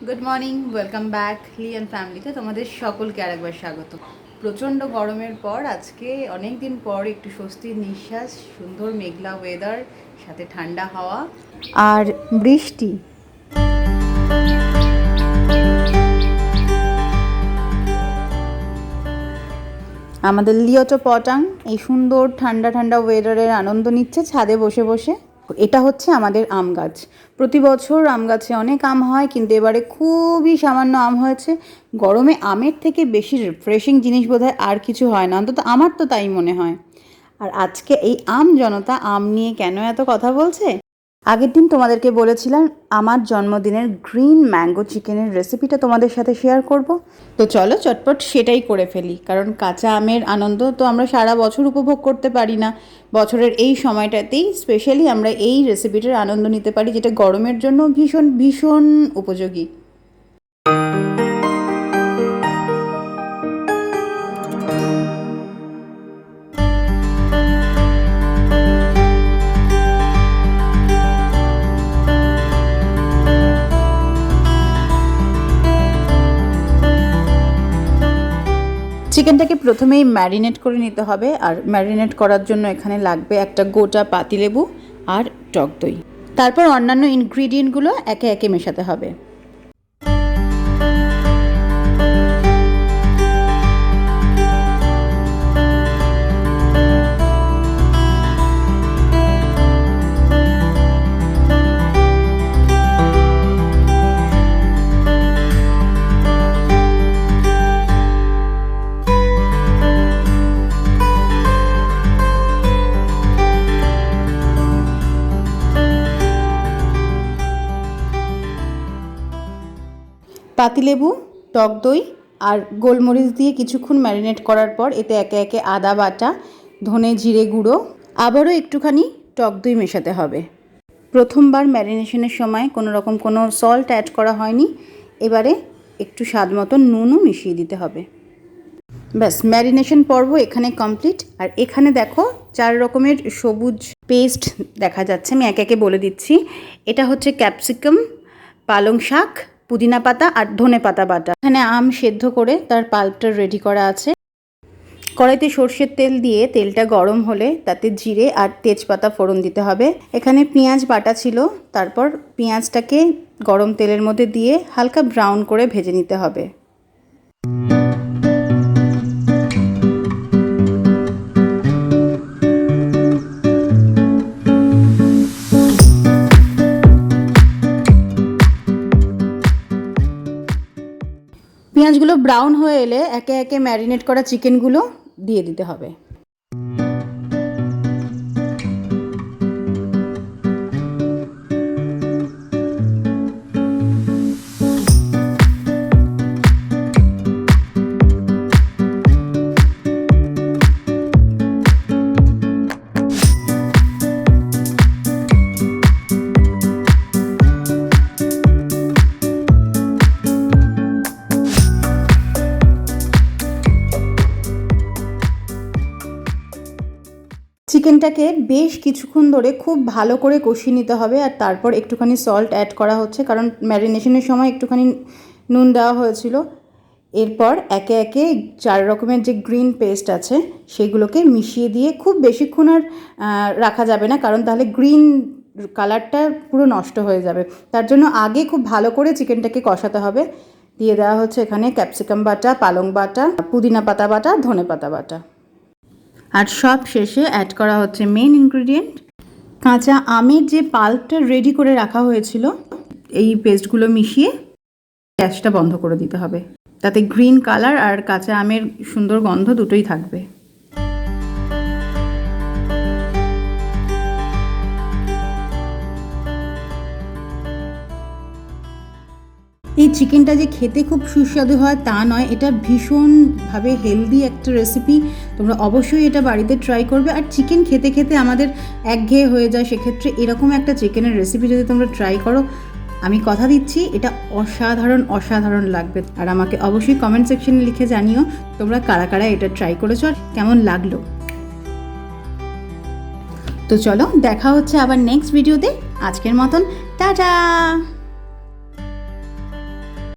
Good morning, welcome back লিয়ান ফ্যামিলিতে তোমাদের সকলকে আরেকবার স্বাগত। প্রচণ্ড গরমের পর আজকে অনেক দিন পর একটু স্বস্তির নিঃশ্বাস, সুন্দর মেঘলা ওয়েদার, সাথে ঠান্ডা হাওয়া আর বৃষ্টি। আমাদের লিওটো পটাং এই সুন্দর ঠান্ডা ঠান্ডা ওয়েদারের আনন্দ নিচ্ছে ছাদে বসে বসে। এটা হচ্ছে আমাদের আম গাছ। প্রতি বছর আম গাছে অনেক আম হয়, কিন্তু এবারে খুবই সামান্য আম হয়েছে। গরমে আমের থেকে বেশি রিফ্রেশিং জিনিস বোধহয় আর কিছু হয় না, অন্তত আমার তো তাই মনে হয়। আর আজকে এই আম জনতা আম নিয়ে কেন এত কথা বলছে? আগের দিন তোমাদেরকে বলেছিলাম আমার জন্মদিনের গ্রিন ম্যাঙ্গো চিকেনের রেসিপিটা তোমাদের সাথে শেয়ার করব। তো চলো চটপট সেটাই করে ফেলি, কারণ কাঁচা আমের আনন্দ তো আমরা সারা বছর উপভোগ করতে পারি না। বছরের এই সময়টাতেই স্পেশালি আমরা এই রেসিপিটার আনন্দ নিতে পারি, যেটা গরমের জন্য ভীষণ ভীষণ উপযোগী। চিকেনটাকে প্রথমেই ম্যারিনেট করে নিতে হবে, আর ম্যারিনেট করার জন্য এখানে লাগবে একটা গোটা পাতিলেবু আর টক দই। তারপর অন্যান্য ইনগ্রিডিয়েন্টগুলো একে একে মেশাতে হবে। পাতিলেবু, টক দই আর গোলমরিচ দিয়ে কিছুক্ষণ ম্যারিনেট করার পর এতে একে একে আদা বাটা, ধনে জিরে গুঁড়ো, আবারও একটুখানি টক দই মেশাতে হবে। প্রথমবার ম্যারিনেশনের সময় কোনো সল্ট অ্যাড করা হয়নি, এবারে একটু স্বাদ মতো নুনও মিশিয়ে দিতে হবে। ব্যাস, ম্যারিনেশন পর্ব এখানে কমপ্লিট। আর এখানে দেখো 4 রকমের সবুজ পেস্ট দেখা যাচ্ছে, আমি একে একে বলে দিচ্ছি। এটা হচ্ছে ক্যাপসিকাম, পালং শাক, পুদিনা পাতা আর ধনে পাতা বাটা। এখানে আম সেদ্ধ করে তার পাল্পটা রেডি করা আছে। কড়াইতে সর্ষের তেল দিয়ে তেলটা গরম হলে তাতে জিরে আর তেজপাতা ফোড়ন দিতে হবে। এখানে পেঁয়াজ বাটা ছিল, তারপর পেঁয়াজটাকে গরম তেলের মধ্যে দিয়ে হালকা ব্রাউন করে ভেজে নিতে হবে। পেঁয়াজগুলো ব্রাউন হয়ে এলে একে একে ম্যারিনেট করা চিকেনগুলো দিয়ে দিতে হবে। চিকেনটাকে বেশ কিছুক্ষণ ধরে খুব ভালো করে কষিয়ে নিতে হবে, আর তারপর একটুখানি সল্ট অ্যাড করা হচ্ছে, কারণ ম্যারিনেশনের সময় একটুখানি নুন দেওয়া হয়েছিল। এরপর একে একে 4 রকমের যে গ্রিন পেস্ট আছে সেগুলোকে মিশিয়ে দিয়ে খুব বেশিক্ষণ আর রাখা যাবে না, কারণ তাহলে গ্রিন কালারটা পুরো নষ্ট হয়ে যাবে। তার জন্য আগে খুব ভালো করে চিকেনটাকে কষাতে হবে। দিয়ে দেওয়া হচ্ছে এখানে ক্যাপসিকাম বাটা, পালং বাটা, পুদিনা পাতা বাটা, ধনে পাতা বাটা। আর সব শেষে অ্যাড করা হচ্ছে মেন ইনগ্রিডিয়েন্ট, কাঁচা আমের যে পাল্পটা রেডি করে রাখা হয়েছিল। এই পেস্টগুলো মিশিয়ে গ্যাসটা বন্ধ করে দিতে হবে, তাতে গ্রিন কালার আর কাঁচা আমের সুন্দর গন্ধ দুটোই থাকবে। এই চিকেনটা যে খেতে খুব সুস্বাদু হয় তা নয়, এটা ভীষণভাবে হেলদি একটা রেসিপি। তোমরা অবশ্যই এটা বাড়িতে ট্রাই করবে। আর চিকেন খেতে খেতে আমাদের একঘেয়ে হয়ে যায়, সেক্ষেত্রে এরকম একটা চিকেনের রেসিপি যদি তোমরা ট্রাই করো, আমি কথা দিচ্ছি এটা অসাধারণ অসাধারণ লাগবে। আর আমাকে অবশ্যই কমেন্ট সেকশনে লিখে জানিও তোমরা কারা কারা এটা ট্রাই করেছো আর কেমন লাগলো। তো চলো দেখা হচ্ছে আবার নেক্সট ভিডিওতে। আজকের মতন টাটা।